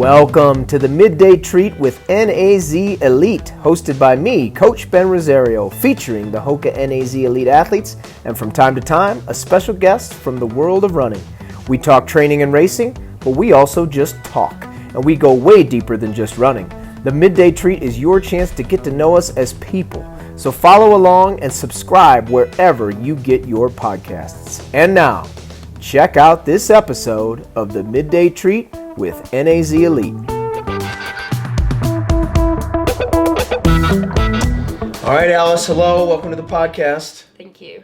Welcome to the Midday Treat with NAZ Elite, hosted by me, Coach Ben Rosario, featuring the HOKA NAZ Elite athletes, and from time to time, a special guest from the world of running. We talk training and racing, but we also just talk, and we go way deeper than just running. The Midday Treat is your chance to get to know us as people, so follow along and subscribe wherever you get your podcasts. And now, check out this episode of the Midday Treat with NAZ Elite. All right, Alice, hello. Welcome to the podcast. Thank you.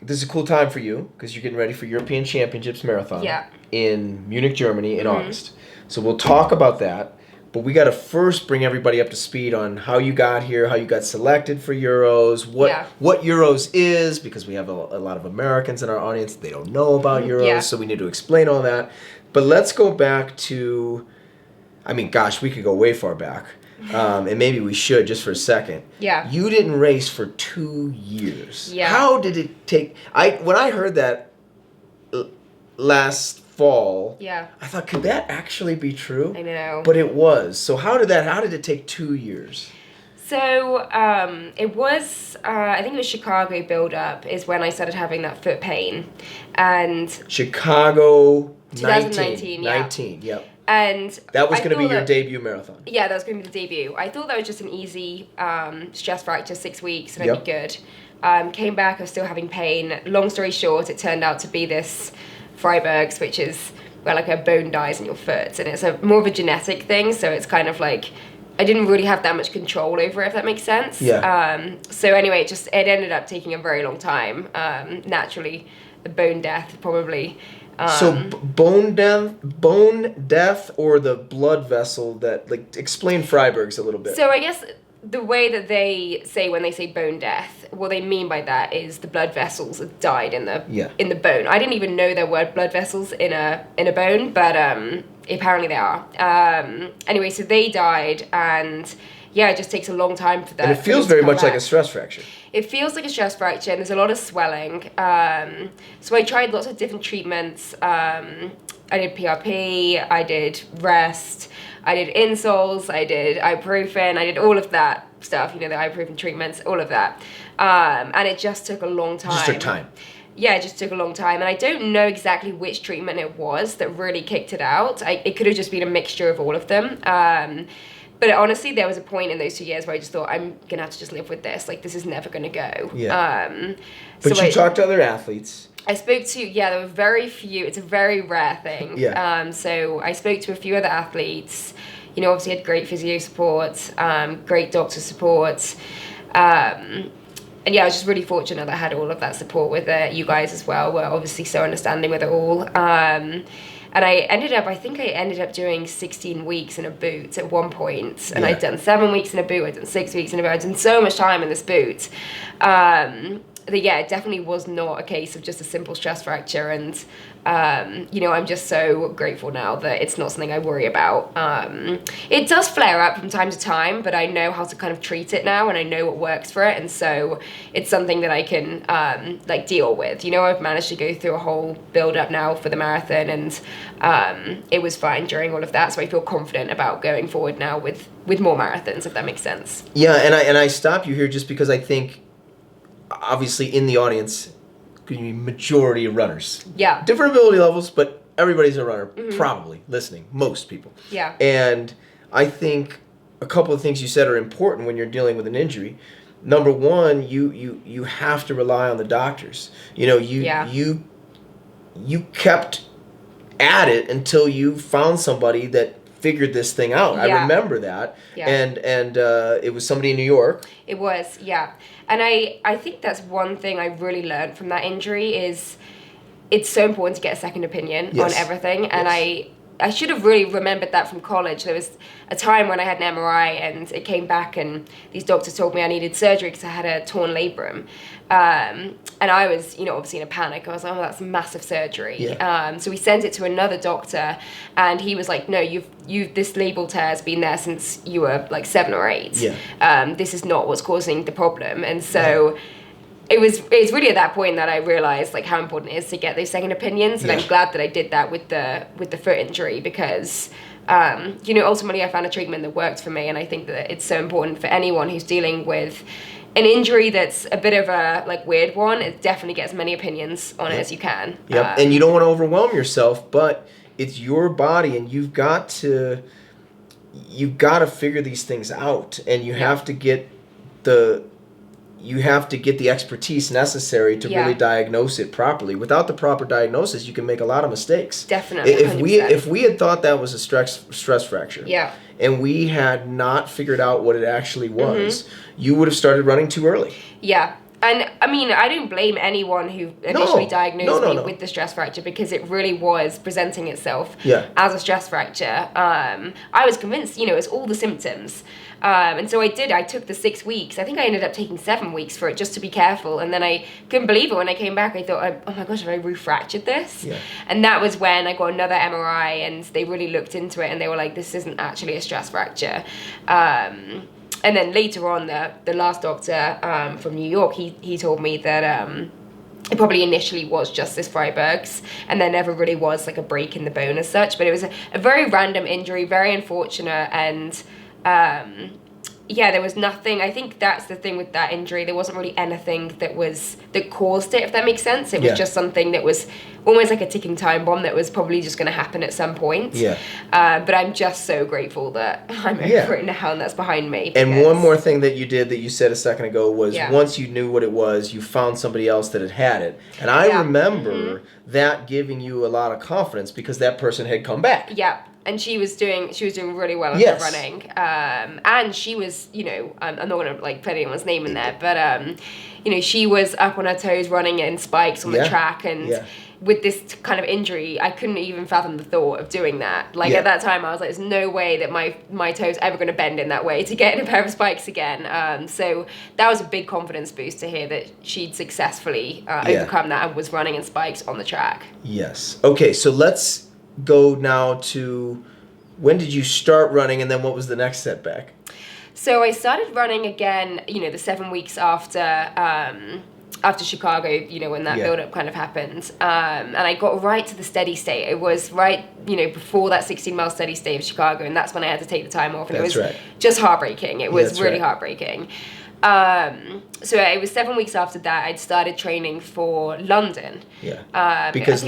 This is a cool time for you because you're getting ready for European Championships Marathon in Munich, Germany in August. So we'll talk about that, but we got to first bring everybody up to speed on how you got here, how you got selected for Euros, what Euros is, because we have a lot of Americans in our audience. They don't know about Euros, so we need to explain all that. But let's go back to, we could go way far back. And maybe we should just for a second. Yeah. You didn't race for 2 years. Yeah. How did it take? When I heard that last fall, I thought, could that actually be true? I know. But it was. So how did it take 2 years? So it was, I think it was Chicago build-up is when I started having that foot pain. And Chicago 2019, 19, yep. And that was going to be your debut marathon. Yeah, that was going to be the debut. I thought that was just an easy stress fracture, 6 weeks, and I'd be good. Came back, I was still having pain. Long story short, it turned out to be this Freiberg's, which is where like a bone dies in your foot, and it's more of a genetic thing, so it's kind of like I didn't really have that much control over it, if that makes sense. Yeah. So anyway, it ended up taking a very long time. Naturally, the bone death probably. So bone death, or the blood vessel that, explain Freiberg's a little bit. So I guess the way that they say when they say bone death, what they mean by that is the blood vessels have died in the bone. I didn't even know there were blood vessels in a bone, but apparently they are. Anyway, so they died, and it just takes a long time for that. And it feels very much like a stress fracture. It feels like a stress fracture, and there's a lot of swelling. So I tried lots of different treatments. I did PRP, I did rest, I did insoles, I did ibuprofen, I did all of that stuff, the ibuprofen treatments, all of that. And it just took a long time. Just took time. Yeah, it just took a long time. And I don't know exactly which treatment it was that really kicked it out. It could have just been a mixture of all of them. But honestly, there was a point in those 2 years where I just thought, I'm going to have to just live with this. This is never going to go. Yeah. But you talked to other athletes. I spoke to, there were very few. It's a very rare thing. Yeah. So I spoke to a few other athletes. Obviously had great physio support, great doctor support. And I was just really fortunate that I had all of that support with you guys as well. We're obviously so understanding with it all. And I ended up doing 16 weeks in a boot at one point. And I'd done 7 weeks in a boot, I'd done 6 weeks in a boot. I'd done so much time in this boot. It definitely was not a case of just a simple stress fracture. And, I'm just so grateful now that it's not something I worry about. It does flare up from time to time, but I know how to kind of treat it now, and I know what works for it. And so it's something that I can, deal with. I've managed to go through a whole build-up now for the marathon, and it was fine during all of that. So I feel confident about going forward now with more marathons, if that makes sense. Yeah, and I stop you here just because I think, obviously, in the audience, majority of runners. Yeah. Different ability levels, but everybody's a runner, probably, listening. Most people. Yeah. And I think a couple of things you said are important when you're dealing with an injury. Number one, you have to rely on the doctors. You kept at it until you found somebody that figured this thing out. Yeah. I remember that. Yeah. And it was somebody in New York. It was, yeah. And I think that's one thing I really learned from that injury is it's so important to get a second opinion on everything. And I should have really remembered that from college. There was a time when I had an MRI and it came back and these doctors told me I needed surgery because I had a torn labrum. And I was, obviously in a panic. I was like, oh, that's massive surgery. Yeah. So we sent it to another doctor and he was like, no, this labral tear has been there since you were 7 or 8. Yeah. This is not what's causing the problem. And so it's really at that point that I realized how important it is to get those second opinions, and I'm glad that I did that with the foot injury because Ultimately I found a treatment that worked for me, and I think that it's so important for anyone who's dealing with an injury that's a bit of a like weird one. It definitely gets as many opinions on it as you can. Yep. And you don't want to overwhelm yourself, but it's your body, and you've got to figure these things out, and you have to get the expertise necessary to really diagnose it properly. Without the proper diagnosis, you can make a lot of mistakes. Definitely. If we had thought that was a stress fracture, and we had not figured out what it actually was, you would have started running too early. Yeah. And I mean, I don't blame anyone who initially diagnosed me with the stress fracture, because it really was presenting itself as a stress fracture. I was convinced, it's all the symptoms. And so I took the 6 weeks. I think I ended up taking 7 weeks for it just to be careful. And then I couldn't believe it when I came back. I thought, oh my gosh, have I refractured this? Yeah. And that was when I got another MRI, and they really looked into it, and they were like, this isn't actually a stress fracture. And then later on, the last doctor from New York, he told me that it probably initially was just this Freiberg's, and there never really was like a break in the bone as such. But it was a very random injury, very unfortunate, and there was nothing. I think that's the thing with that injury. There wasn't really anything that caused it, if that makes sense. It was just something that was almost like a ticking time bomb that was probably just going to happen at some point. Yeah. But I'm just so grateful that I'm over it now, and that's behind me. And one more thing that you did that you said a second ago was once you knew what it was, you found somebody else that had it. And I remember that giving you a lot of confidence, because that person had come back. Yeah. And she was doing really well at the running. And she was, I'm not going to like put anyone's name in there, but, she was up on her toes running in spikes on the track. And with this kind of injury, I couldn't even fathom the thought of doing that. Like at that time, I was like, there's no way that my toes ever going to bend in that way to get in a pair of spikes again. So that was a big confidence boost to hear that she'd successfully overcome that and was running in spikes on the track. Yes. Okay, so let's go now to when did you start running, and then what was the next setback? So I started running again, the 7 weeks after Chicago, when that build-up kind of happened. And I got right to the steady state. It was right, before that 16-mile steady state of Chicago, and that's when I had to take the time off. And it was just heartbreaking. It was really heartbreaking. So it was 7 weeks after that I'd started training for London. Yeah. Because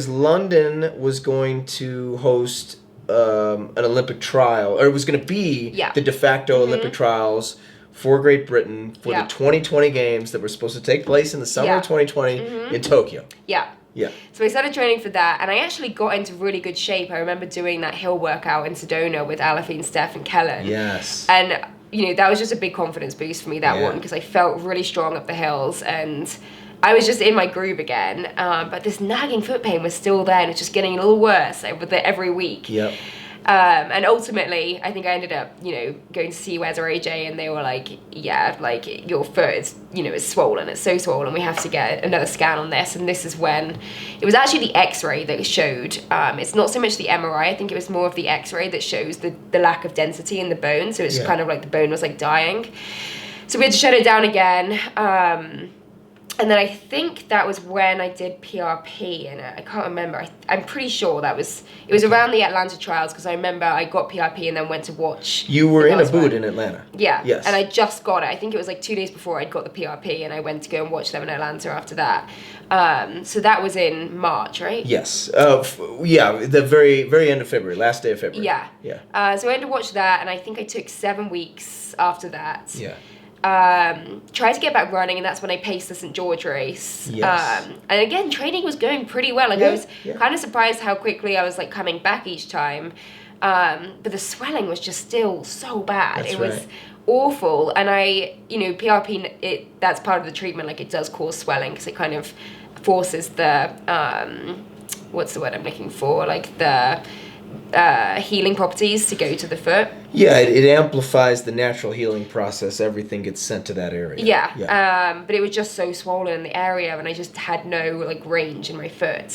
London was going to host an Olympic trial, or it was going to be the de facto Olympic trials for Great Britain for the 2020 games that were supposed to take place in the summer of 2020 in Tokyo. Yeah. Yeah. So I started training for that, and I actually got into really good shape. I remember doing that hill workout in Sedona with Alafine, Steph, and Kellen. Yes. And that was just a big confidence boost for me, that one, because I felt really strong up the hills, and I was just in my groove again. But this nagging foot pain was still there, and it's just getting a little worse every week. Yep. And ultimately, I think I ended up, going to see Wes or AJ, and they were like, your foot is, is swollen. It's so swollen. We have to get another scan on this. And this is when it was actually the X-ray that showed. It's not so much the MRI. I think it was more of the X-ray that shows the lack of density in the bone. So it's kind of like the bone was like dying. So we had to shut it down again. And then I think that was when I did PRP, and I can't remember. I'm pretty sure it was around the Atlanta trials, because I remember I got PRP and then went to watch. You were in a boot in Atlanta. Yeah. Yes. And I just got it. I think it was like 2 days before I'd got the PRP, and I went to go and watch them in Atlanta after that. So that was in March, right? Yes. The very, very end of February, last day of February. Yeah. Yeah. So I had to watch that, and I think I took 7 weeks after that. Yeah. Tried to get back running, and that's when I paced the St. George race. Yes. And again, training was going pretty well. I was kind of surprised how quickly I was like coming back each time. But the swelling was just still so bad. It was awful. And PRP, that's part of the treatment. Like, it does cause swelling, because it kind of forces the, what's the word I'm looking for? Like the healing properties to go to the foot. Yeah, it amplifies the natural healing process. Everything gets sent to that area. Yeah. But it was just so swollen in the area, and I just had no like range in my foot.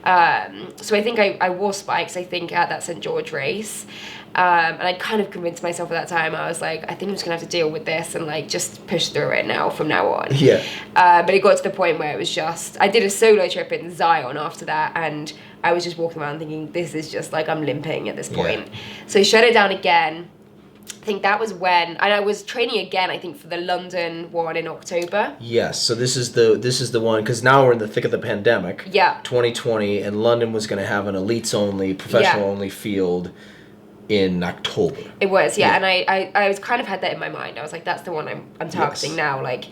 So I think I wore spikes, I think, at that St. George race. And I kind of convinced myself at that time, I was like, I think I'm just gonna have to deal with this and like just push through it from now on. Yeah. But it got to the point where it was just, I did a solo trip in Zion after that, and I was just walking around thinking, this is just like, I'm limping at this point. So I shut it down again. I think that was when, and I was training again, I think, for the London one in October. Yes, so this is the one, because now we're in the thick of the pandemic. Yeah. 2020, and London was going to have an elites only, professional only field in October. It was, and I was kind of had that in my mind. I was like, that's the one I'm targeting now. Like,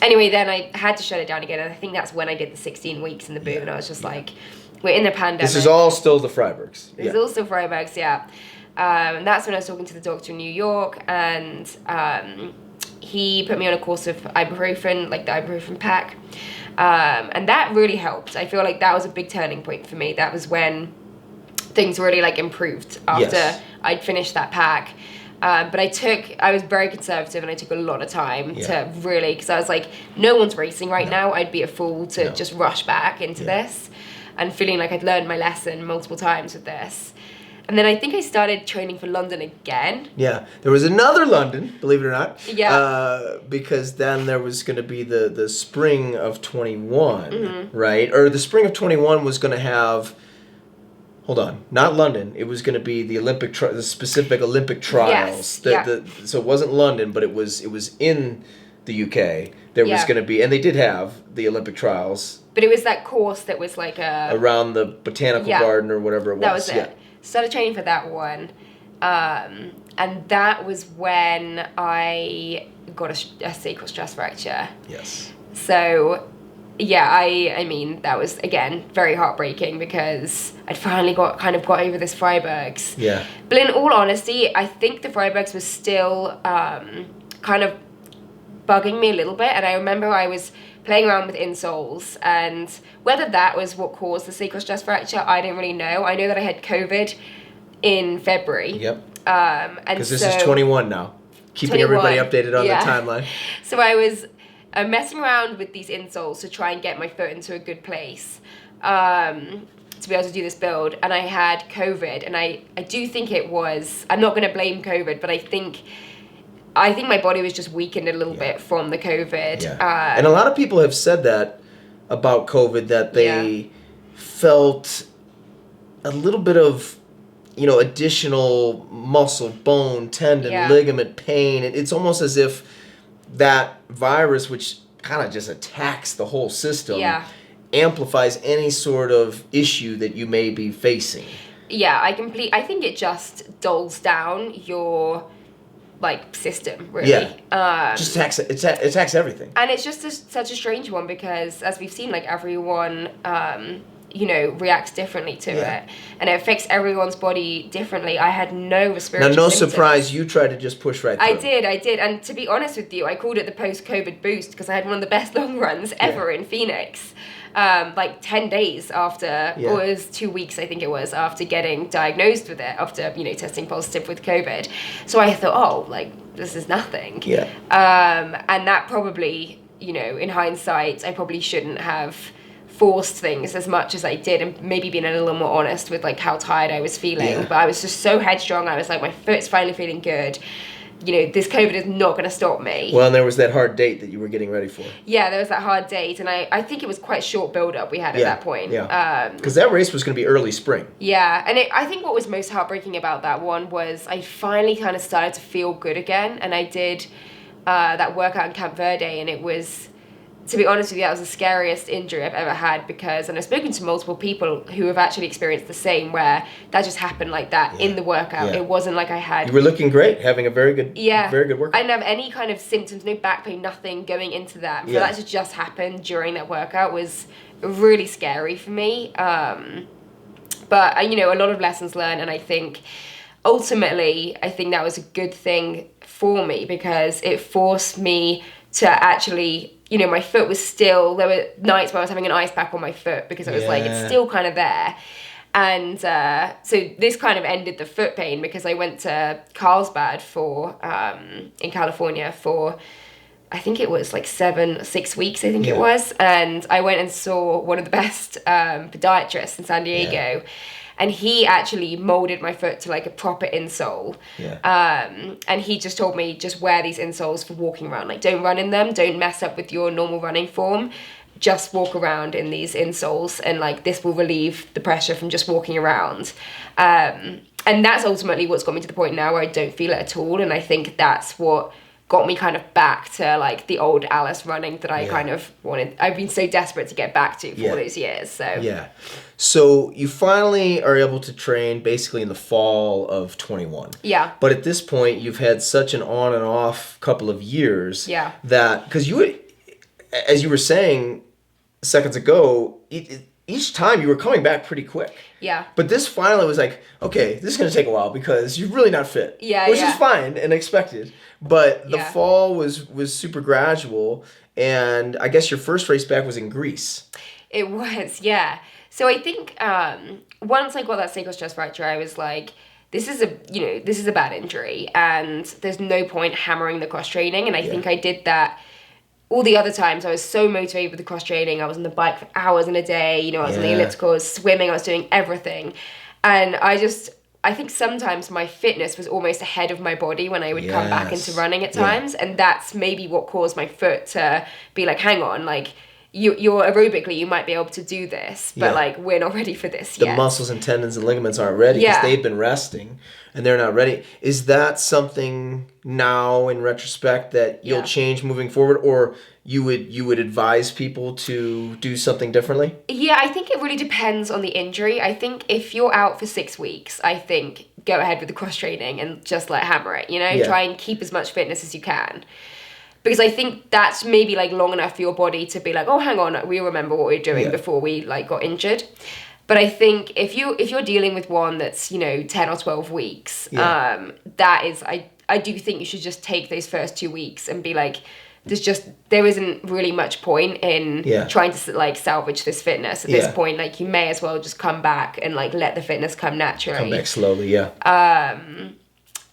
anyway, then I had to shut it down again, and I think that's when I did the 16 weeks in the boot, and I was just like, we're in the pandemic. This is all still the Freibergs. It's all still Freibergs, and that's when I was talking to the doctor in New York, and he put me on a course of ibuprofen, like the ibuprofen pack, and that really helped. I feel like that was a big turning point for me. That was when things really like improved after I'd finished that pack. But I was very conservative, and I took a lot of time to really, because I was like, no one's racing right now. I'd be a fool to just rush back into this, and feeling like I'd learned my lesson multiple times with this. And then I think I started training for London again. Yeah, there was another London, believe it or not. Yeah. Because then there was going to be the spring of 21, right? Or the spring of 21 was going to have, hold on, not London. It was going to be the the specific Olympic trials. Yes. So it wasn't London, but it was in the UK. There was going to be, and they did have the Olympic trials. But it was that course that was like around the botanical garden or whatever it was. That was it. Started training for that one, and that was when I got a sacral stress fracture. Yes. So, I mean, that was, again, very heartbreaking, because I'd finally got over this Freibergs. Yeah. But in all honesty, I think the Freibergs was still kind of bugging me a little bit, and I remember I was playing around with insoles, and whether that was what caused the sacral stress fracture, I don't really know. I know that I had COVID in February. Yep. And because this is 21 now. Keeping 21, everybody updated on the timeline. So I was messing around with these insoles to try and get my foot into a good place to be able to do this build, and I had COVID, and I do think it was, I'm not going to blame COVID, but I think my body was just weakened a little bit from the COVID. Yeah. And a lot of people have said that about COVID, that they felt a little bit of, additional muscle, bone, tendon, ligament pain. It's almost as if that virus, which kind of just attacks the whole system, amplifies any sort of issue that you may be facing. Yeah, I think it just dulls down your system, really. Just attacks everything. And it's just such a strange one, because as we've seen, everyone reacts differently to it, and it affects everyone's body differently. I had no respiratory Now, no symptoms. Surprise, you tried to just push right through. I did, and to be honest with you, I called it the post-COVID boost, because I had one of the best long runs ever in Phoenix. 10 days after, or it was 2 weeks, I think it was, after getting diagnosed with it, after, testing positive with COVID. So I thought, this is nothing. Yeah. And that probably, in hindsight, I probably shouldn't have forced things as much as I did, and maybe been a little more honest with, how tired I was feeling. Yeah. But I was just so headstrong. I was like, my foot's finally feeling good. This COVID is not going to stop me. Well, and there was that hard date that you were getting ready for. Yeah, there was that hard date, and I think it was quite short build-up we had at that point. Yeah, because that race was going to be early spring. Yeah, and I think what was most heartbreaking about that one was I finally kind of started to feel good again, and I did that workout in Camp Verde, and it was, to be honest with you, that was the scariest injury I've ever had, because, and I've spoken to multiple people who have actually experienced the same, where that just happened like that in the workout. It wasn't like I had... You were looking great, having a very good workout. I didn't have any kind of symptoms, no back pain, nothing going into that. For that to just happen during that workout was really scary for me. But, a lot of lessons learned, and I think ultimately, that was a good thing for me, because it forced me to actually... my foot was still, there were nights where I was having an ice pack on my foot, because I was it's still kind of there. And so this kind of ended the foot pain, because I went to Carlsbad in California for, I think it was 6 weeks, I think it was. And I went and saw one of the best podiatrists in San Diego. Yeah. And he actually molded my foot to a proper insole. Yeah. And he just told me, just wear these insoles for walking around. Don't run in them. Don't mess up with your normal running form. just walk around in these insoles, and like this will relieve the pressure from just walking around. And that's ultimately what's got me to the point now where I don't feel it at all. And I think that's what got me kind of back to like the old Alice running that I kind of wanted. I've been so desperate to get back to for all those years. So you finally are able to train basically in the fall of 21. Yeah. But at this point, you've had such an on and off couple of years. Yeah. That because as you were saying seconds ago, each time you were coming back pretty quick. Yeah. But this finally was like, okay, this is going to take a while because you're really not fit. Yeah, which is fine and expected. But the Yeah. fall was super gradual. And I guess your first race back was in Greece. It was, yeah. So I think once I got that sacral stress fracture, I was like, this is a bad injury, and there's no point hammering the cross training. And I think I did that all the other times. I was so motivated with the cross training. I was on the bike for hours in a day. You know, I was on the elliptical, I was swimming, I was doing everything. And I think sometimes my fitness was almost ahead of my body when I would come back into running at times. And that's maybe what caused my foot to be like, hang on, like, you're aerobically, you might be able to do this, but like, we're not ready for this yet. The muscles and tendons and ligaments aren't ready because they've been resting and they're not ready. Is that something now in retrospect that you'll change moving forward, or you would advise people to do something differently? Yeah, I think it really depends on the injury. I think if you're out for 6 weeks, I think go ahead with the cross training and just like hammer it, you know, try and keep as much fitness as you can. Because I think that's maybe like long enough for your body to be like, oh, hang on, we remember what we were doing before we like got injured. But I think if you're dealing with one that's, you know, 10 or 12 weeks, that is, I do think you should just take those first 2 weeks and be like, there isn't really much point in trying to like salvage this fitness at this point. Like, you may as well just come back and like let the fitness come naturally. Come back slowly,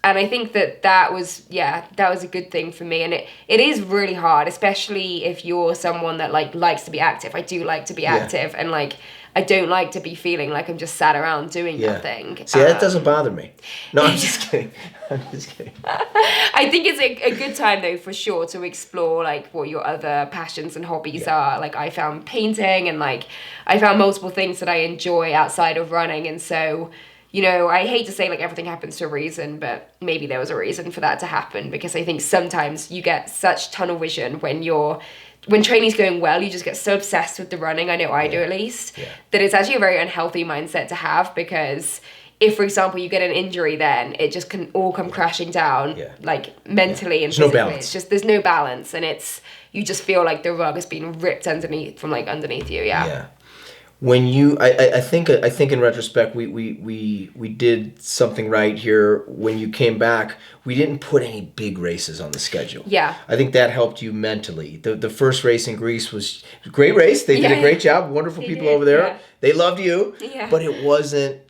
And I think that was a good thing for me. And it is really hard, especially if you're someone that like likes to be active. I do like to be active, and like, I don't like to be feeling like I'm just sat around doing nothing. See, that doesn't bother me. No, I'm just kidding. I think it's a good time though, for sure, to explore like what your other passions and hobbies are. Like, I found painting, and like I found multiple things that I enjoy outside of running. And so, you know, I hate to say like everything happens to a reason, but maybe there was a reason for that to happen, because I think sometimes you get such tunnel vision when training's going well, you just get so obsessed with the running, I know I do at least, that it's actually a very unhealthy mindset to have, because if, for example, you get an injury, then it just can all come crashing down, like mentally and physically. No balance. It's just, there's no balance, and you just feel like the rug has been ripped underneath you. Yeah. When I think in retrospect we did something right here. When you came back, we didn't put any big races on the schedule. Yeah. I think that helped you mentally. The first race in Greece was a great race. They did a great job. Wonderful people over there. Yeah. They loved you. Yeah. But it wasn't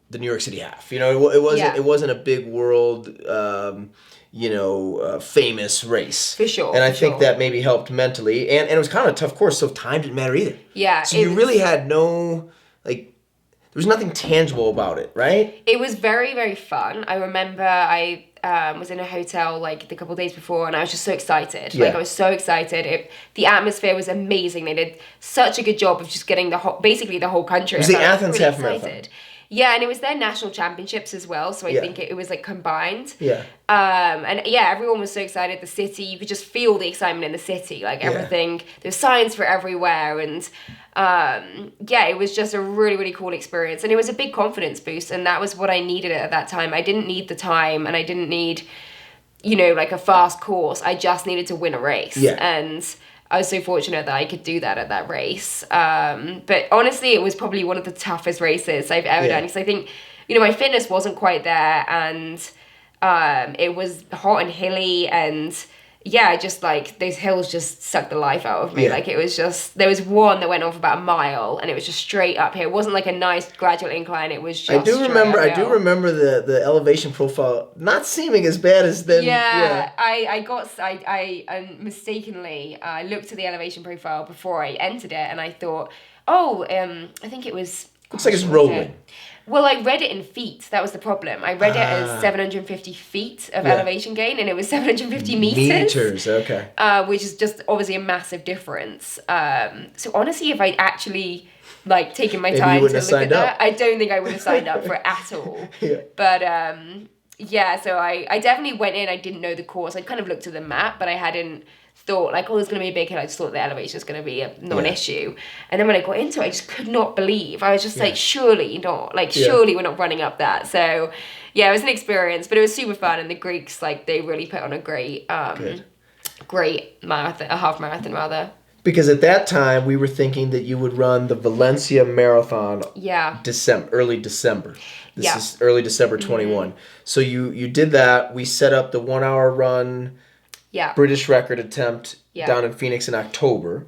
the New York City half. You know, it wasn't a big world famous race. For sure. And I think that maybe helped mentally. And it was kind of a tough course, so time didn't matter either. Yeah. So you really had no, like, there was nothing tangible about it, right? It was very, very fun. I remember I was in a hotel like the couple of days before, and I was just so excited. Yeah. Like, I was so excited. The atmosphere was amazing. They did such a good job of just getting basically the whole country. It was the Athens half marathon. Yeah, and it was their national championships as well, so I think it was like combined. Yeah. And yeah, everyone was so excited. The city, you could just feel the excitement in the city, like everything. There's signs for everywhere, and it was just a really, really cool experience. And it was a big confidence boost, and that was what I needed at that time. I didn't need the time, and I didn't need, like a fast course. I just needed to win a race. Yeah. And I was so fortunate that I could do that at that race. But honestly, it was probably one of the toughest races I've ever done, because I think, my fitness wasn't quite there, and it was hot and hilly, and just like those hills just sucked the life out of me. Like, it was just, there was one that went on for about a mile, and it was just straight up here. It wasn't like a nice gradual incline. It was just I do remember the elevation profile not seeming as bad as then. I mistakenly looked at the elevation profile before I entered it, and I thought, I think it was Looks like it's rolling. Well, I read it in feet. That was the problem. I read it as 750 feet of elevation gain, and it was 750 meters. Meters, okay. Which is just obviously a massive difference. So honestly, if I'd actually taken my time to look at that, I don't think I would have signed up for it at all. But so I definitely went in. I didn't know the course. I kind of looked at the map, but I hadn't thought there's going to be a big hill. I just thought the elevation was going to be a non-issue. And then when I got into it, I just could not believe. I was just surely not. Surely we're not running up that. So yeah, it was an experience, but it was super fun. And the Greeks, they really put on a great marathon, a half marathon rather. Because at that time, we were thinking that you would run the Valencia Marathon early December. This is early December 21. Mm-hmm. So you did that. We set up the 1 hour run British record attempt down in Phoenix in October,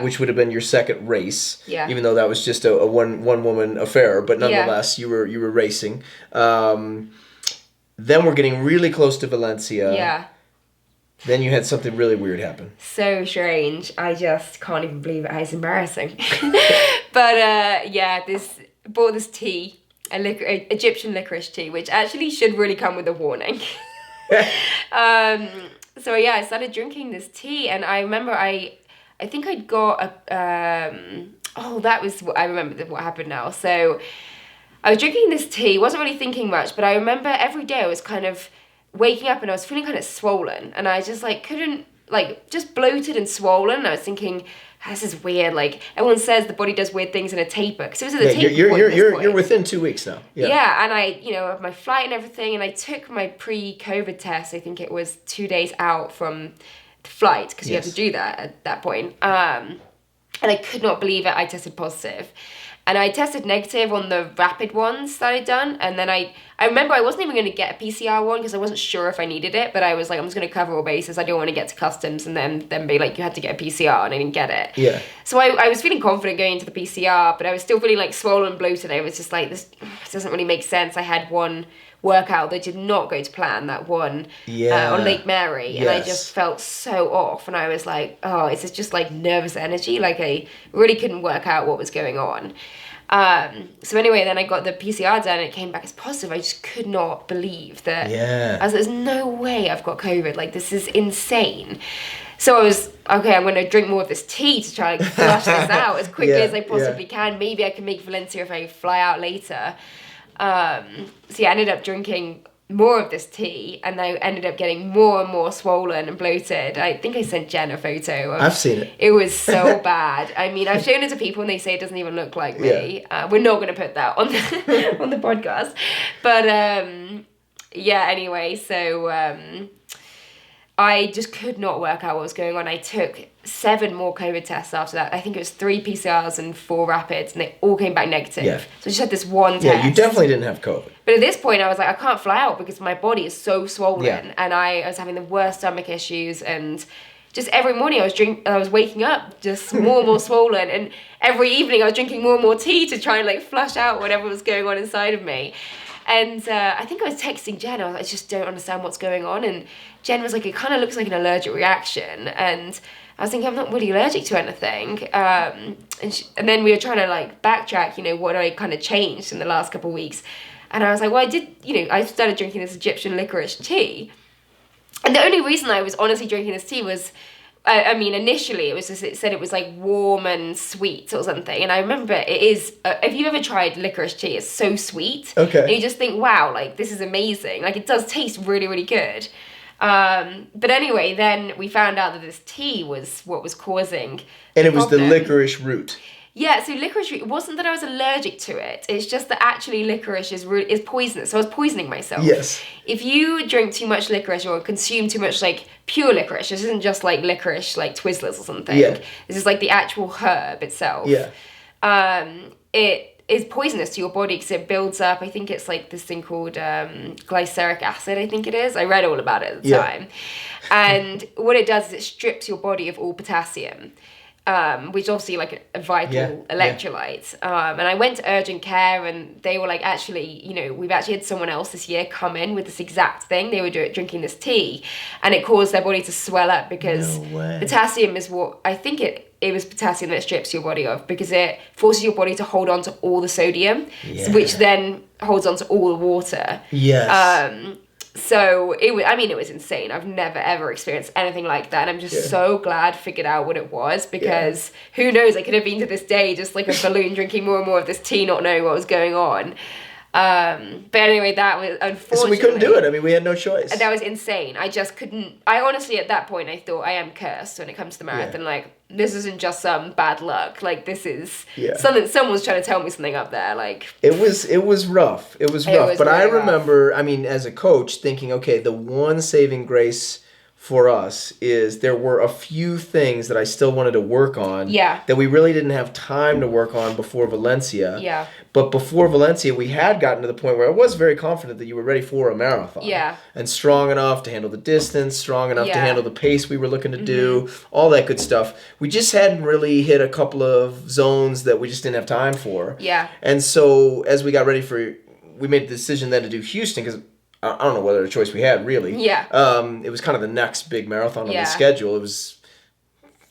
which would have been your second race, even though that was just a one-woman affair. But nonetheless, you were racing. Then we're getting really close to Valencia. Yeah. Then you had something really weird happen. So strange. I just can't even believe it. It's embarrassing. But bought this tea, Egyptian licorice tea, which actually should really come with a warning. So I started drinking this tea, and I remember I think I'd got I remember what happened now. So I was drinking this tea, wasn't really thinking much, but I remember every day I was kind of waking up and I was feeling kind of swollen, and I just couldn't, just bloated and swollen. And I was thinking, this is weird. Everyone says the body does weird things in a taper, because it was at the taper point. You're within 2 weeks now. Yeah, and I, have my flight and everything, and I took my pre-COVID test. I think it was 2 days out from the flight, because you have to do that at that point. And I could not believe it. I tested positive. And I tested negative on the rapid ones that I'd done. And then I remember I wasn't even going to get a PCR one because I wasn't sure if I needed it. But I was I'm just going to cover all bases. I don't want to get to customs and then be you had to get a PCR, and I didn't get it. Yeah. So I was feeling confident going into the PCR, but I was still feeling swollen and bloated. I was just this doesn't really make sense. I had one workout that did not go to plan, that one on Lake Mary, and I just felt so off, and I was is this just nervous energy? I really couldn't work out what was going on. So anyway, then I got the PCR done and it came back as positive. I just could not believe that. I was there's no way I've got COVID. This is insane. So I was, okay, I'm going to drink more of this tea to try to flush this out as quickly as I possibly can. Maybe I can make Valencia if I fly out later. So I ended up drinking more of this tea, and I ended up getting more and more swollen and bloated. I think I sent Jen a photo. I've seen it. It was so bad. I mean, I've shown it to people and they say it doesn't even look like me. We're not going to put that on the, on the podcast. But anyway, so I just could not work out what was going on. I took 7 more COVID tests after that. I think it was 3 PCRs and 4 rapids, and they all came back negative. Yeah. So I just had this one test. Yeah, you definitely didn't have COVID. But at this point, I was I can't fly out because my body is so swollen, and I was having the worst stomach issues, and just every morning I was waking up just more and more swollen, and every evening I was drinking more and more tea to try and flush out whatever was going on inside of me. And I think I was texting Jen. I just don't understand what's going on. And Jen was it kind of looks like an allergic reaction. And I was thinking, I'm not really allergic to anything. And then we were trying to backtrack, what I kind of changed in the last couple of weeks. And I was well, I did, I started drinking this Egyptian licorice tea. And the only reason I was honestly drinking this tea was, I mean, initially it said it was warm and sweet or something. And I remember it is, if you've ever tried licorice tea, it's so sweet. Okay. And you just think, wow, this is amazing. It does taste really, really good. But anyway, then we found out that this tea was what was causing And it was the licorice root. Yeah, so licorice root, it wasn't that I was allergic to it. It's just that actually licorice is poisonous. So I was poisoning myself. Yes. If you drink too much licorice or consume too much pure licorice, this isn't just licorice Twizzlers or something. Yeah. This is the actual herb itself. Yeah. It is poisonous to your body because it builds up, I think it's this thing called glyceric acid, I think it is. I read all about it at the time. And what it does is it strips your body of all potassium. Which is obviously a vital electrolyte. And I went to urgent care and they were actually, we've actually had someone else this year come in with this exact thing. They were drinking this tea and it caused their body to swell up because potassium is what, I think it potassium that it strips your body of, because it forces your body to hold on to all the sodium, Yeah. which then holds on to all the water. Yes. So it was insane. I've never ever experienced anything like that, and I'm just so glad I figured out what it was, because who knows, I could have been to this day just like a balloon drinking more and more of this tea, not knowing what was going on. But anyway, that was unfortunately. So we couldn't do it. I mean, we had no choice. And that was insane. I just couldn't. I honestly, at that point, I thought I am cursed when it comes to the marathon. Yeah. Like, this isn't just some bad luck. Like, this is Yeah. something. Someone's trying to tell me something up there. Like, it was rough. It was rough. But I remember, I mean, as a coach, thinking, okay, the one saving grace for us is there were a few things that I still wanted to work on. Yeah. That we really didn't have time to work on before Valencia. Yeah. But before Valencia, we had gotten to the point where I was very confident that you were ready for a marathon. Yeah. And strong enough to handle the distance, strong enough to handle the pace we were looking to do, all that good stuff. We just hadn't really hit a couple of zones that we just didn't have time for. Yeah. And so as we got ready we made the decision then to do Houston, because I don't know whether a choice we had, really. Yeah. It was kind of the next big marathon on the schedule. It was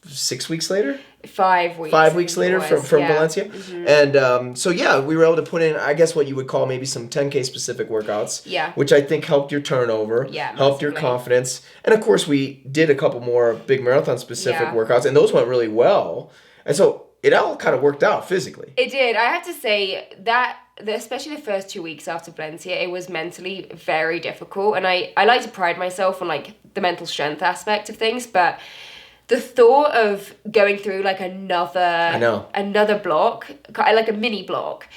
6 weeks later? 5 weeks. 5 weeks later from Valencia. And so, we were able to put in, I guess, what you would call maybe some 10K specific workouts. Yeah. Which I think helped your turnover. Yeah, helped your confidence. And, of course, we did a couple more big marathon specific workouts, and those went really well. And so it all kind of worked out physically. It did. I have to say that, especially the first 2 weeks after Valencia, it was mentally very difficult. And I like to pride myself on like the mental strength aspect of things, but the thought of going through like another block, like a mini block,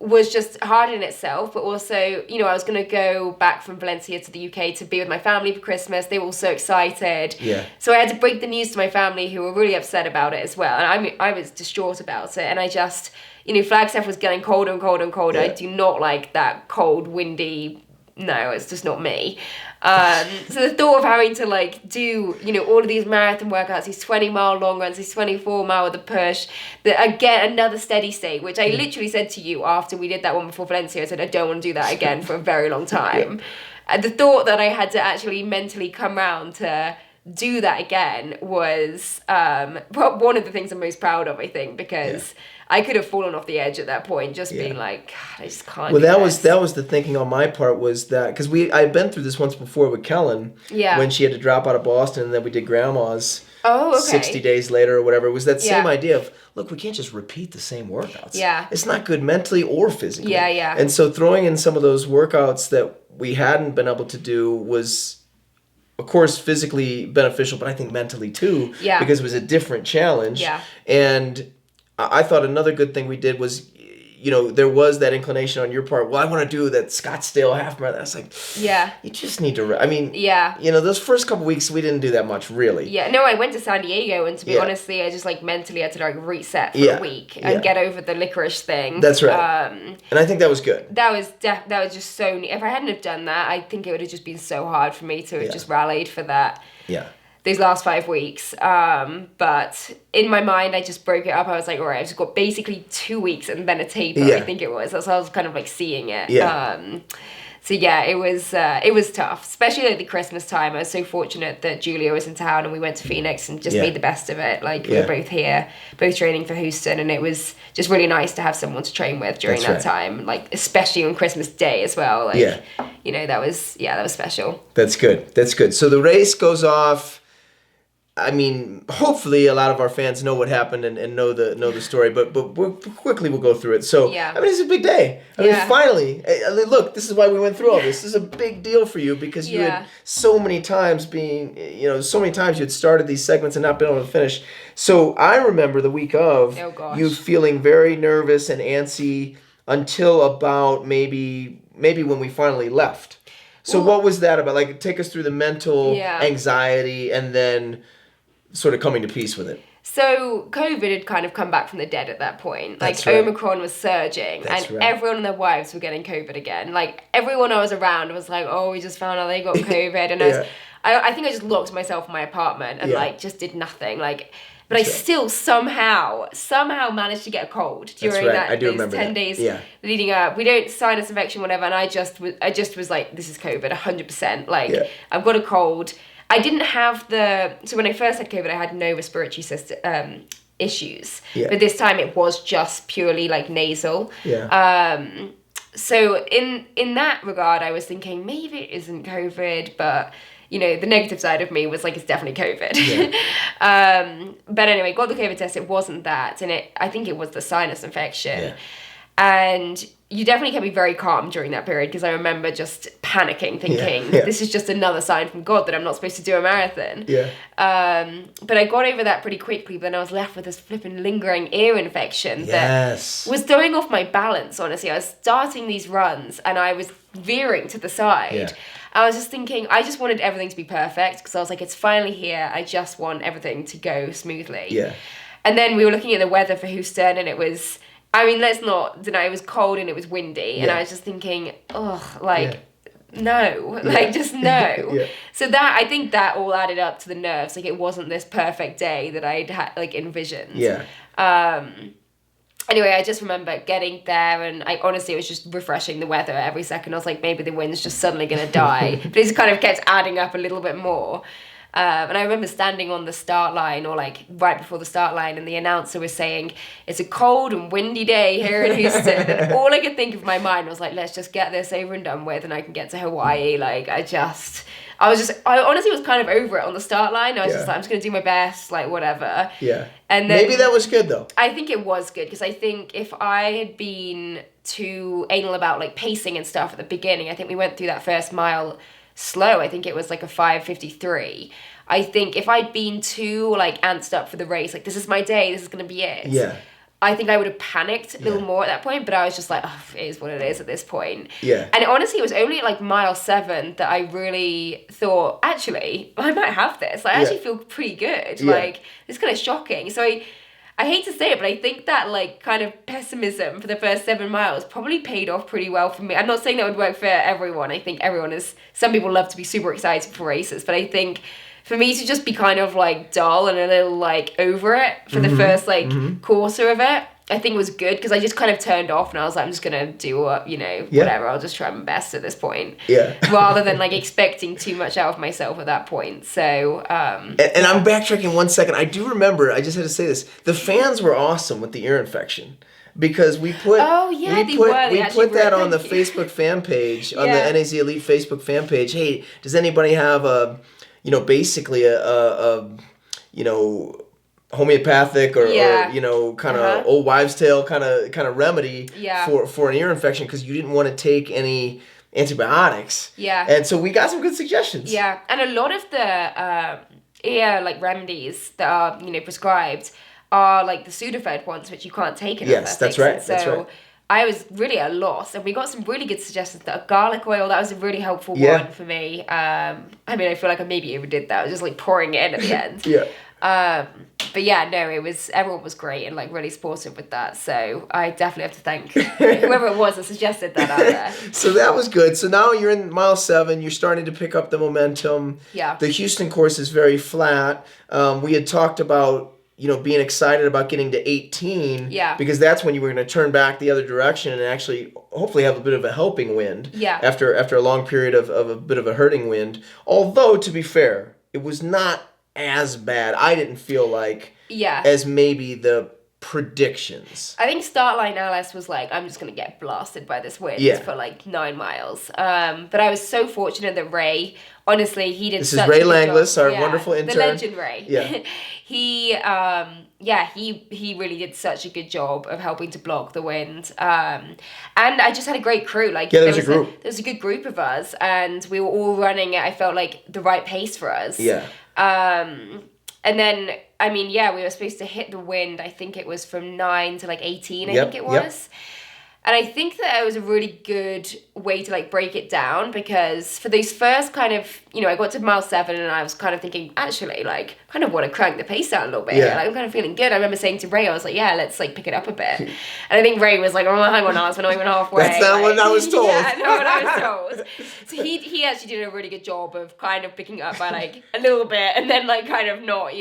was just hard in itself. But also, I was going to go back from Valencia to the UK to be with my family for Christmas. They were all so excited. Yeah. So I had to break the news to my family, who were really upset about it as well. And I was distraught about it. And I just, Flagstaff was getting colder and colder and colder. Yeah. I do not like that cold, windy. No, it's just not me. So the thought of having to like do, all of these marathon workouts, these 20-mile long runs, these 24-mile with a push, again, another steady state, which I literally said to you after we did that one before Valencia, I said, I don't want to do that again for a very long time. And the thought that I had to actually mentally come round to do that again was one of the things I'm most proud of, I think, because I could have fallen off the edge at that point, just being like, God, I just can't. Well, that was the thinking on my part, was that because I'd been through this once before with Kellen, when she had to drop out of Boston, and then we did Grandma's. Oh, okay. 60 days later or whatever. It was that same idea of, look, we can't just repeat the same workouts. Yeah. It's not good mentally or physically. Yeah, yeah. And so throwing in some of those workouts that we hadn't been able to do was, of course, physically beneficial, but I think mentally too, because it was a different challenge. Yeah. And I thought another good thing we did was, there was that inclination on your part, well, I want to do that Scottsdale half marathon. I was like, you just need to, those first couple weeks, we didn't do that much, really. Yeah, no, I went to San Diego, and to be honestly, I just like mentally had to like reset for a week and get over the licorice thing. That's right. And I think that was good. That was just so neat. If I hadn't have done that, I think it would have just been so hard for me to have just rallied for that. Yeah. These last 5 weeks. But in my mind, I just broke it up. I was like, all right, I've just got basically 2 weeks and then a taper, I think it was. That's how I was kind of like seeing it. Yeah. So yeah, it was tough, especially like the Christmas time. I was so fortunate that Julia was in town and we went to Phoenix and just made the best of it. Like we were both here, both training for Houston, and it was just really nice to have someone to train with during that time. Like especially on Christmas Day as well. Like, that was special. That's good. That's good. So the race goes off. I mean, hopefully a lot of our fans know what happened and know the story, but quickly we'll go through it. So, I mean, it's a big day. I mean, finally, look, this is why we went through all this. This is a big deal for you because you had so many times you had started these segments and not been able to finish. So I remember the week of you feeling very nervous and antsy until about maybe when we finally left. So what was that about? Like, take us through the mental anxiety and then sort of coming to peace with it. So COVID had kind of come back from the dead at that point. Like Omicron was surging and everyone and their wives were getting COVID again. Like everyone I was around was like, oh, we just found out they got COVID. And I think I just locked myself in my apartment and like just did nothing. Like, but I still somehow managed to get a cold during those 10 days leading up. We don't sinus infection, whatever. And I just was like, this is COVID, 100%. Like I've got a cold. I didn't have so when I first had COVID, I had no respiratory system issues. Yeah. But this time it was just purely like nasal. Yeah. So in that regard, I was thinking maybe it isn't COVID, but you know, the negative side of me was like, it's definitely COVID. Yeah. But anyway, got the COVID test. It wasn't that. And I think it was the sinus infection. Yeah. And you definitely kept me very calm during that period, because I remember just panicking, thinking, this is just another sign from God that I'm not supposed to do a marathon. Yeah. But I got over that pretty quickly, but then I was left with this flipping lingering ear infection that was throwing off my balance, honestly. I was starting these runs and I was veering to the side. Yeah. I was just thinking, I just wanted everything to be perfect, because I was like, it's finally here. I just want everything to go smoothly. Yeah. And then we were looking at the weather for Houston, and it was, I mean, let's not deny, it was cold and it was windy. And I was just thinking, no, like just no. So that, I think that all added up to the nerves. Like, it wasn't this perfect day that I'd had like envisioned. Yeah. Anyway, I just remember getting there, and I honestly was just refreshing the weather every second. I was like, maybe the wind's just suddenly going to die. But it just kind of kept adding up a little bit more. And I remember standing on the start line, or like right before the start line, and the announcer was saying, it's a cold and windy day here in Houston. And all I could think of in my mind was like, let's just get this over and done with, and I can get to Hawaii. Like, I honestly was kind of over it on the start line. I was just like, I'm just going to do my best, like, whatever. Yeah. And then, maybe that was good, though. I think it was good, because I think if I had been too anal about, like, pacing and stuff at the beginning, I think we went through that first mile slow. I think it was, like, a 5:53. I think if I'd been too, like, antsed up for the race, like, this is my day, this is going to be it. Yeah. I think I would have panicked a little more at that point, but I was just like, oh, it is what it is at this point. Yeah. And honestly, it was only at like mile 7 that I really thought, actually, I might have this. Like, I actually feel pretty good. Yeah. Like, it's kind of shocking. So I hate to say it, but I think that like kind of pessimism for the first 7 miles probably paid off pretty well for me. I'm not saying that would work for everyone. I think some people love to be super excited for races, but I think for me to just be kind of like dull and a little like over it for the first like quarter of it, I think was good, because I just kind of turned off and I was like, I'm just going to do whatever. I'll just try my best at this point. Yeah. Rather than like expecting too much out of myself at that point. So, and I'm backtracking 1 second. I do remember, I just had to say this, the fans were awesome with the ear infection. Because we put that on the Facebook fan page, on the NAZ Elite Facebook fan page. Hey, does anybody have basically a homeopathic or kind of old wives' tale kind of remedy for an ear infection, because you didn't want to take any antibiotics. Yeah. And so we got some good suggestions. Yeah, and a lot of the ear like remedies that are prescribed are like the Sudafed ones, which you can't take in Yes, that's right. So that's right. I was really at a loss, and we got some really good suggestions. That garlic oil, that was a really helpful one for me. I mean, I feel like I maybe overdid that. I was just like pouring it in at the end. But yeah, no, everyone was great and like really supportive with that. So I definitely have to thank whoever it was that suggested that out there. So that was good. So now you're in mile 7. You're starting to pick up the momentum. Yeah. The Houston course is very flat. We had talked about being excited about getting to 18. Yeah. Because that's when you were going to turn back the other direction and actually hopefully have a bit of a helping wind. Yeah. After a long period of a bit of a hurting wind. Although, to be fair, it was not as bad. I didn't feel like as maybe the predictions. I think start line Alice was like, I'm just going to get blasted by this wind for like 9 miles. But I was so fortunate that Ray, honestly, he did such a good job. This is Ray Langlis, our wonderful intern. The legend Ray. Yeah. he really did such a good job of helping to block the wind. And I just had a great crew. Like, there was a group. There was a good group of us, and we were all running at, I felt like, the right pace for us. Yeah. And then, I mean, we were supposed to hit the wind, I think it was from 9 to like 18, I think it was. And I think that it was a really good way to like break it down, because for these first kind of, I got to mile 7 and I was kind of thinking, actually, like, kind of want to crank the pace down a little bit. Yeah. Like, I'm kind of feeling good. I remember saying to Ray, I was like, let's like pick it up a bit. And I think Ray was like, oh, hang on, Alice, we're not even halfway. That's not what I was told. Yeah, not what I was told. So he actually did a really good job of kind of picking up by like a little bit and then like kind of not,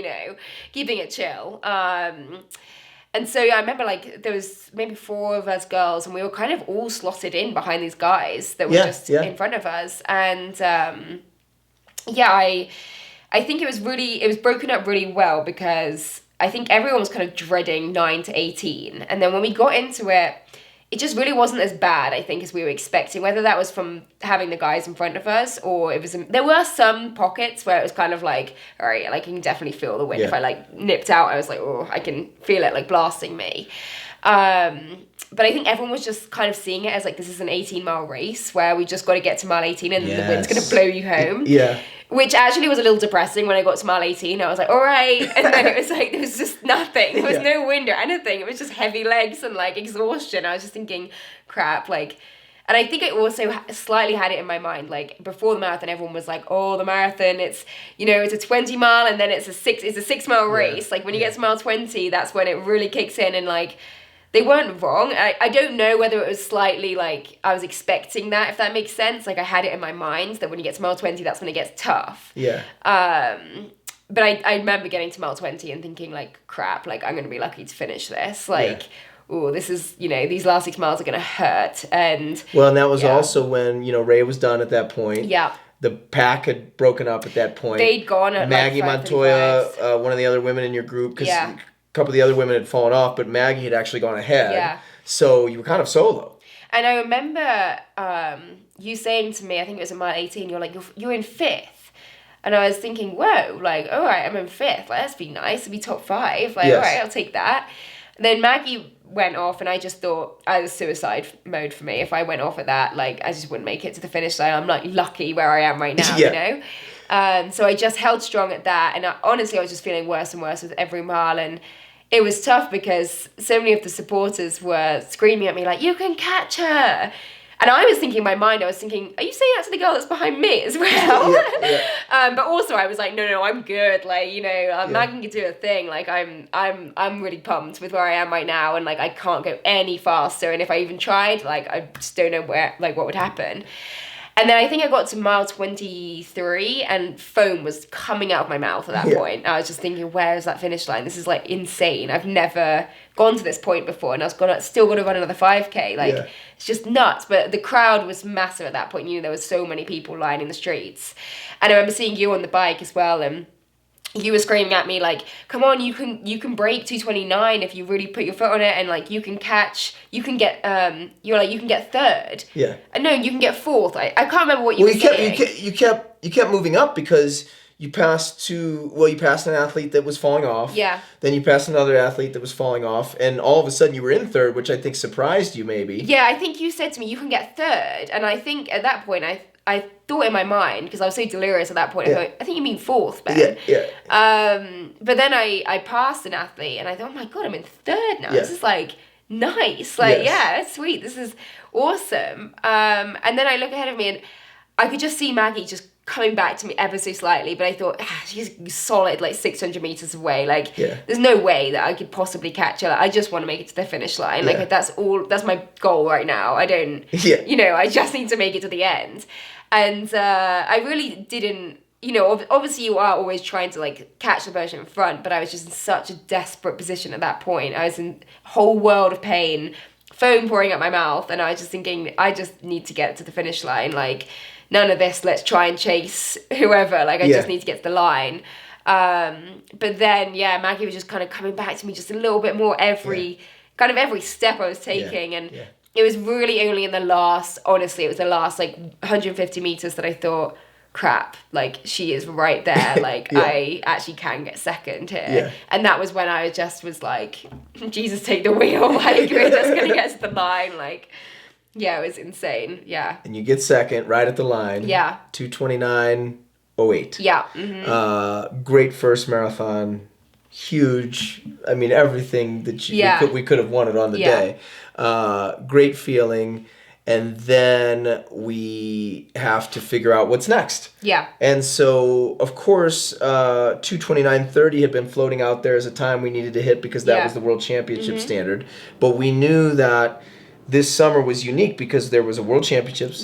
keeping it chill. And so I remember like there was maybe 4 of us girls, and we were kind of all slotted in behind these guys that were just in front of us. And I think it was broken up really well because I think everyone was kind of dreading 9 to 18. And then when we got into it, it just really wasn't as bad, I think, as we were expecting, whether that was from having the guys in front of us or it was, there were some pockets where it was kind of like, all right, like you can definitely feel the wind. If I like nipped out, I was like, oh, I can feel it like blasting me. But I think everyone was just kind of seeing it as like, this is an 18-mile race where we just got to get to mile 18 and the wind's going to blow you home. Yeah. Which actually was a little depressing when I got to mile 18. I was like, all right. And then it was like, there was just nothing. There was no wind or anything. It was just heavy legs and like exhaustion. I was just thinking, crap, like... And I think I also slightly had it in my mind, like before the marathon, everyone was like, oh, the marathon, it's, you know, it's a 20 mile and then it's a 6-mile race. Like when you get to mile 20, that's when it really kicks in and like, they weren't wrong. I don't know whether it was slightly like I was expecting that, if that makes sense. Like I had it in my mind that when you get to mile 20, that's when it gets tough. Yeah. But I remember getting to mile 20 and thinking like, crap, like I'm going to be lucky to finish this. Like, oh, this is, you know, these last 6 miles are going to hurt. And that was also when, you know, Ray was done at that point. Yeah. The pack had broken up at that point. They'd gone at Maggie like Montoya, one of the other women in your group, because a couple of the other women had fallen off, but Maggie had actually gone ahead. Yeah. So you were kind of solo. And I remember you saying to me, I think it was in mile 18, you're like, you're in 5th. And I was thinking, whoa, like, all right, I'm in 5th. Like, that's be nice to be top 5. Like, all right, I'll take that. And then Maggie went off, and I just thought, it was suicide mode for me. If I went off at that, like, I just wouldn't make it to the finish line. I'm, like, lucky where I am right now, you know? So I just held strong at that. And honestly, I was just feeling worse and worse with every mile. And it was tough because so many of the supporters were screaming at me, like, you can catch her. And I was thinking in my mind, are you saying that to the girl that's behind me as well? But also I was like, no, I'm good. Like, you know, Maggie can do a thing. Like I'm really pumped with where I am right now. And like, I can't go any faster. And if I even tried, like, I just don't know what would happen. And then I think I got to mile 23 and foam was coming out of my mouth at that point. I was just thinking, where is that finish line? This is like insane. I've never gone to this point before and I was still going to run another 5K. Like, it's just nuts. But the crowd was massive at that point. You know, there were so many people lining the streets. And I remember seeing you on the bike as well, and you were screaming at me like, come on, you can break 2:29 if you really put your foot on it, and like you can get you can get 3rd. Yeah. And no, you can get 4th. I can't remember what you were saying. You kept moving up because you passed an athlete that was falling off. Yeah. Then you passed another athlete that was falling off, and all of a sudden you were in 3rd, which I think surprised you maybe. Yeah, I think you said to me you can get 3rd, and I think at that point I thought in my mind, because I was so delirious at that point, I think you mean 4th, Ben. But then I passed an athlete, and I thought, oh my God, I'm in 3rd now. This is like nice. Like, that's sweet. This is awesome. And then I look ahead of me, and I could just see Maggie just coming back to me ever so slightly, but I thought, she's solid, like 600 meters away. Like, there's no way that I could possibly catch her. Like, I just want to make it to the finish line. Like, that's my goal right now. I don't, you know, I just need to make it to the end. And I really didn't, you know, obviously you are always trying to like catch the person in front, but I was just in such a desperate position at that point. I was in a whole world of pain, foam pouring out my mouth, and I was just thinking, I just need to get to the finish line. Like, none of this, let's try and chase whoever. Like, I just need to get to the line. But then, Maggie was just kind of coming back to me just a little bit more every step I was taking. And it was really only in the last like 150 meters that I thought, crap, like, she is right there. Like, I actually can get 2nd here. And that was when I just was like, Jesus, take the wheel. Like, we're just going to get to the line. Like, yeah, it was insane. Yeah. And you get 2nd right at the line. Yeah. 2:29:08. Yeah. Mm-hmm. Great first marathon. Huge. I mean, everything that we could have wanted on the day. Great feeling. And then we have to figure out what's next. Yeah. And so, of course, 2:29:30 had been floating out there as a time we needed to hit because that was the world championship standard. But we knew that this summer was unique because there was a World Championships,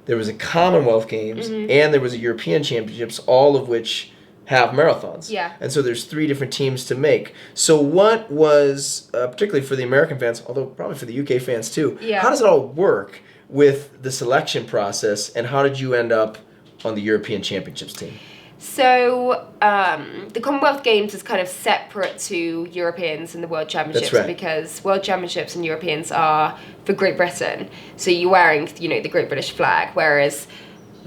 there was a Commonwealth Games, and there was a European Championships, all of which have marathons. Yeah. And so there's 3 different teams to make. So what was, particularly for the American fans, although probably for the UK fans too, how does it all work with the selection process, and how did you end up on the European Championships team? So the Commonwealth Games is kind of separate to Europeans and the World Championships. That's right. Because World Championships and Europeans are for Great Britain. So you're wearing, the Great British flag, whereas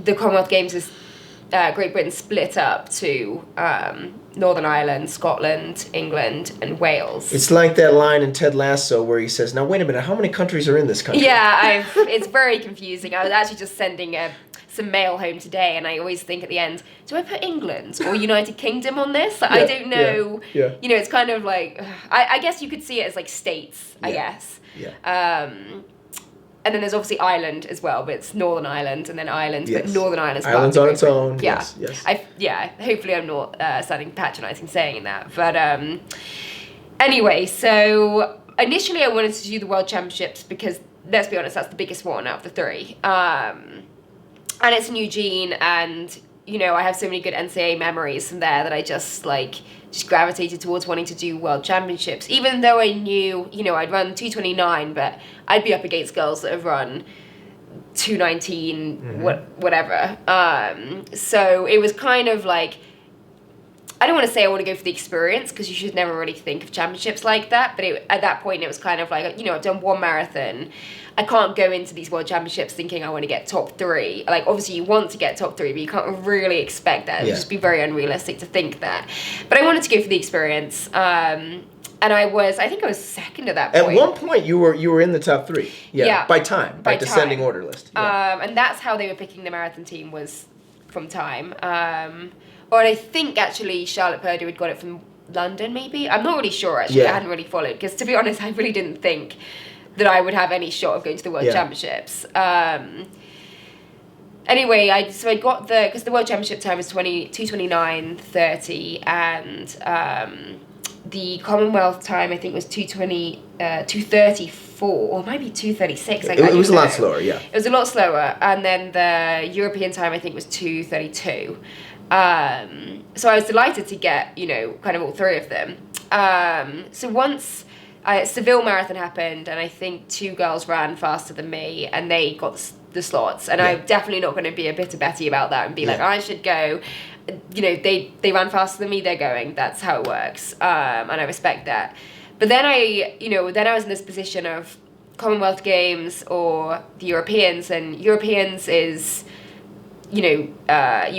the Commonwealth Games is Great Britain split up to Northern Ireland, Scotland, England, and Wales. It's like that line in Ted Lasso where he says, "Now wait a minute, how many countries are in this country?" Yeah, it's very confusing. I was actually just sending some mail home today, and I always think at the end, do I put England or United Kingdom on this? I don't know. Yeah. It's kind of like, I guess you could see it as like states, I guess. Yeah. And then there's obviously Ireland as well, but it's Northern Ireland and then Ireland, but Northern Ireland's Ireland's on its own. Yeah. Yes. Hopefully I'm not sounding patronising saying that. But anyway, so initially I wanted to do the World Championships because, let's be honest, that's the biggest one out of the three. And it's in Eugene, and, I have so many good NCAA memories from there that I just gravitated towards wanting to do World Championships, even though I knew, I'd run 2:29, but I'd be up against girls that have run 2:19, whatever. So it was kind of like, I don't want to say I want to go for the experience, because you should never really think of championships like that, but at that point it was kind of like, I've done one marathon. I can't go into these World Championships thinking I want to get top 3. Like, obviously you want to get top 3, but you can't really expect that. It would just be very unrealistic to think that. But I wanted to go for the experience. And I think I was second at that point. At one point you were in the top 3. Yeah. By time. By descending order list. Yeah. And that's how they were picking the marathon team, was from time. Or I think actually Charlotte Purdue had got it from London, maybe. I'm not really sure, actually. I hadn't really followed, because to be honest, I really didn't think that I would have any shot of going to the World Championships. Anyway, I got because the World Championship time was 2:29:30, and the Commonwealth time I think was 2:34, or maybe 2:36. It was a lot slower, yeah. It was a lot slower, and then the European time I think was 2:32. So I was delighted to get, kind of all 3 of them. So once Seville Marathon happened, and I think 2 girls ran faster than me, and they got the slots. And I'm definitely not going to be a bitter Betty about that and be like, I should go. They ran faster than me, they're going. That's how it works. And I respect that. But then I was in this position of Commonwealth Games or the Europeans, and Europeans is, you're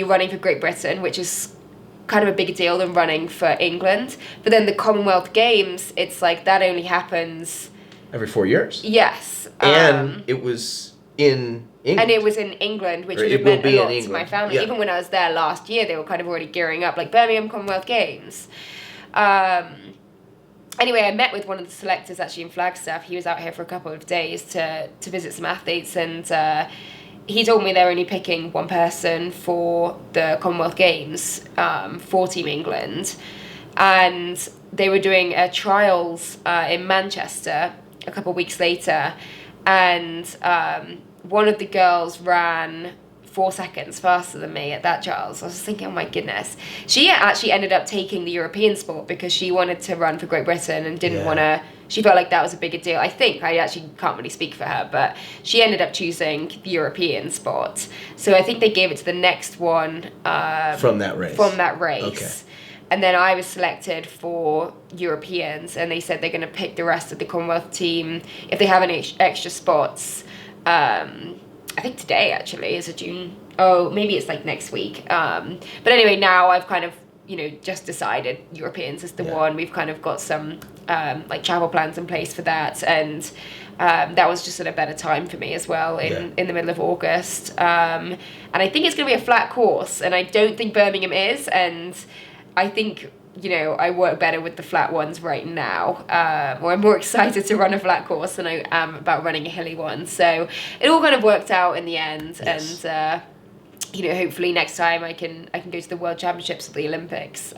running for Great Britain, which is kind of a bigger deal than running for England. But then the Commonwealth Games, it's like that only happens every 4 years. Yes. And it was in England. And it was in England, which would have meant a lot to my family. Even when I was there last year, they were kind of already gearing up, like Birmingham Commonwealth Games. Anyway, I met with one of the selectors actually in Flagstaff. He was out here for a couple of days to visit some athletes, and he told me they're only picking one person for the Commonwealth Games for Team England. And they were doing trials in Manchester a couple of weeks later. And one of the girls ran 4 seconds faster than me at that trials. I was thinking, oh my goodness. She actually ended up taking the European spot because she wanted to run for Great Britain and didn't want to. She felt like that was a bigger deal. I actually can't really speak for her, but she ended up choosing the European spot. So I think they gave it to the next one. From that race. Okay. And then I was selected for Europeans, and they said they're going to pick the rest of the Commonwealth team if they have any extra spots. I think today actually is a June. Oh, maybe it's like next week. But anyway, now I've kind of just decided Europeans is the one. We've kind of got some travel plans in place for that, and that was just at a better time for me as well in the middle of August. And I think it's going to be a flat course, and I don't think Birmingham is, and I think I work better with the flat ones right now, or I'm more excited to run a flat course than I am about running a hilly one. So it all kind of worked out in the end, and hopefully next time I can go to the World Championships or the Olympics.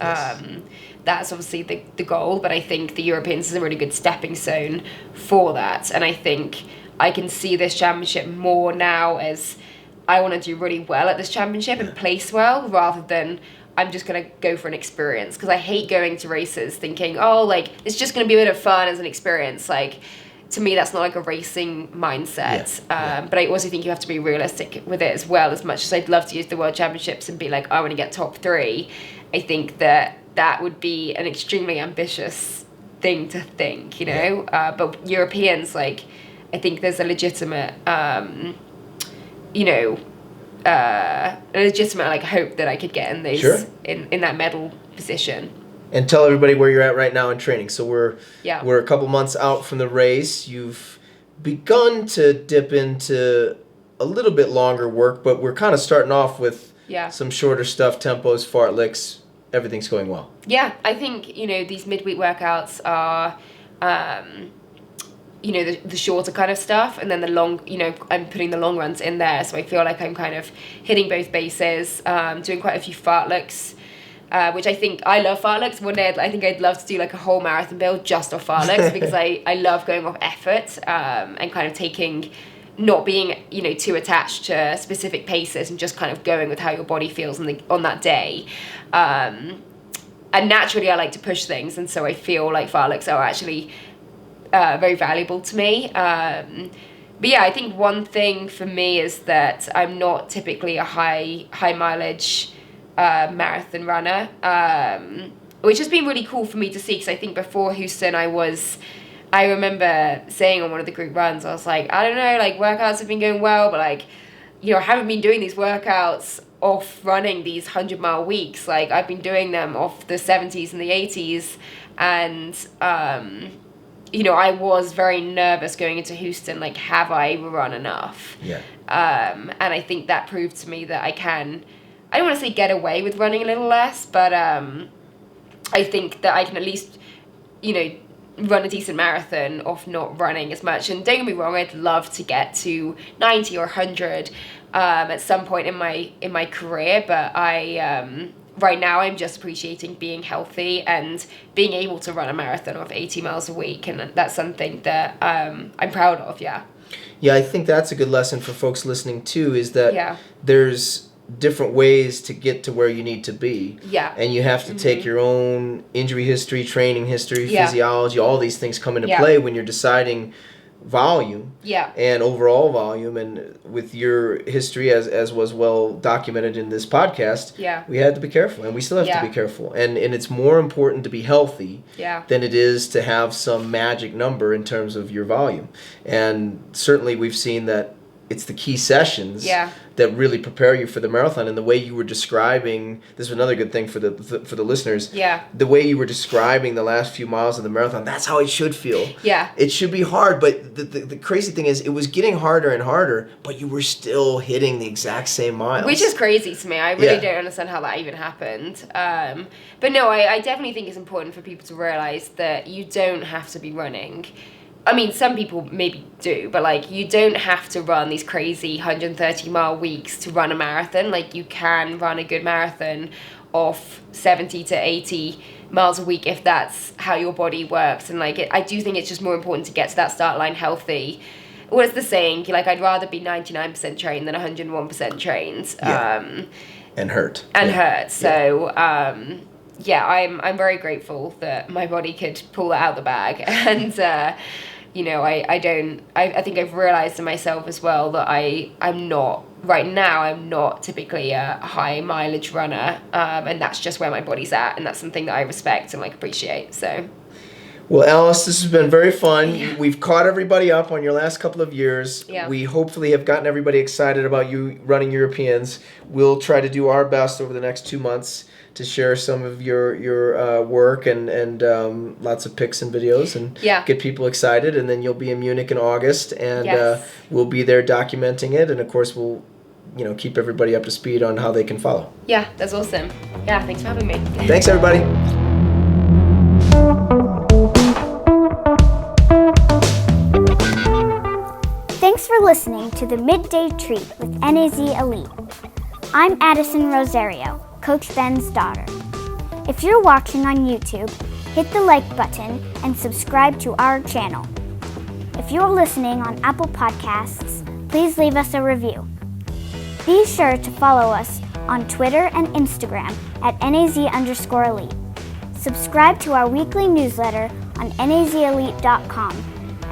That's obviously the goal, but I think the Europeans is a really good stepping stone for that, and I think I can see this championship more now as I want to do really well at this championship and place well, rather than I'm just going to go for an experience, because I hate going to races thinking, it's just going to be a bit of fun as an experience. to me, that's not like a racing mindset. But I also think you have to be realistic with it as well. As much as I'd love to use the World Championships and be like, I want to get top 3, I think that would be an extremely ambitious thing to think, you know. But Europeans, like, I think there's a legitimate, like hope that I could get in those in that medal position. And tell everybody where you're at right now in training. So we're a couple months out from the race. You've begun to dip into a little bit longer work, but we're kind of starting off with some shorter stuff, tempos, fartleks. Everything's going well. Yeah, I think, these midweek workouts are, the shorter kind of stuff, and then the long, I'm putting the long runs in there, so I feel like I'm kind of hitting both bases, doing quite a few fartleks. Which I love fartleks. One day I think I'd love to do like a whole marathon build just off fartleks because I love going off effort and kind of not being too attached to specific paces and just kind of going with how your body feels on that day. And naturally I like to push things, and so I feel like fartleks are actually very valuable to me. But yeah, I think one thing for me is that I'm not typically a high mileage marathon runner, which has been really cool for me to see, because I think before Houston I remember saying on one of the group runs, I was like, I don't know, like workouts have been going well, but like, I haven't been doing these workouts off running these 100-mile weeks. Like I've been doing them off the 70s and the 80s, and I was very nervous going into Houston, like, have I run enough? And I think that proved to me that I don't want to say get away with running a little less, but I think that I can at least, run a decent marathon off not running as much. And don't get me wrong, I'd love to get to 90 or 100 at some point in my career, but right now I'm just appreciating being healthy and being able to run a marathon of 80 miles a week, and that's something that I'm proud of. Yeah, I think that's a good lesson for folks listening too, is that there's different ways to get to where you need to be. And you have to take your own injury history, training history, physiology, all these things come into play when you're deciding volume and overall volume. And with your history, as was well documented in this podcast, we had to be careful, and we still have to be careful. And it's more important to be healthy than it is to have some magic number in terms of your volume. And certainly we've seen that it's the key sessions that really prepare you for the marathon. And the way you were describing, this is another good thing for the listeners. The way you were describing the last few miles of the marathon, that's how it should feel. It should be hard, but the crazy thing is, it was getting harder and harder, but you were still hitting the exact same miles. Which is crazy to me. I really don't understand how that even happened. But no, I definitely think it's important for people to realize that you don't have to be running. I mean, some people maybe do, but like, you don't have to run these crazy 130-mile weeks to run a marathon. Like, you can run a good marathon off 70 to 80 miles a week if that's how your body works. And like, I do think it's just more important to get to that start line healthy. What's the saying? Like, I'd rather be 99% trained than 101% trained. And hurt. So, I'm very grateful that my body could pull that out of the bag. And, I think I've realized in myself as well that I'm not typically a high mileage runner. And that's just where my body's at. And that's something that I respect and like appreciate. So. Well, Alice, this has been very fun. We've caught everybody up on your last couple of years. We hopefully have gotten everybody excited about you running Europeans. We'll try to do our best over the next 2 months to share some of your work and lots of pics and videos and get people excited. And then you'll be in Munich in August, and we'll be there documenting it. And of course, we'll keep everybody up to speed on how they can follow. Yeah, that's awesome. Yeah, thanks for having me. Thanks, everybody. Thanks for listening to the Midday Treat with NAZ Elite. I'm Addison Rosario, Coach Ben's daughter. If you're watching on YouTube, hit the like button and subscribe to our channel. If you're listening on Apple Podcasts, please leave us a review. Be sure to follow us on Twitter and Instagram at NAZ_Elite. Subscribe to our weekly newsletter on NAZElite.com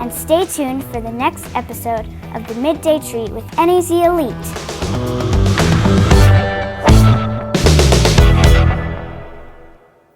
and stay tuned for the next episode of the Midday Treat with NAZ Elite.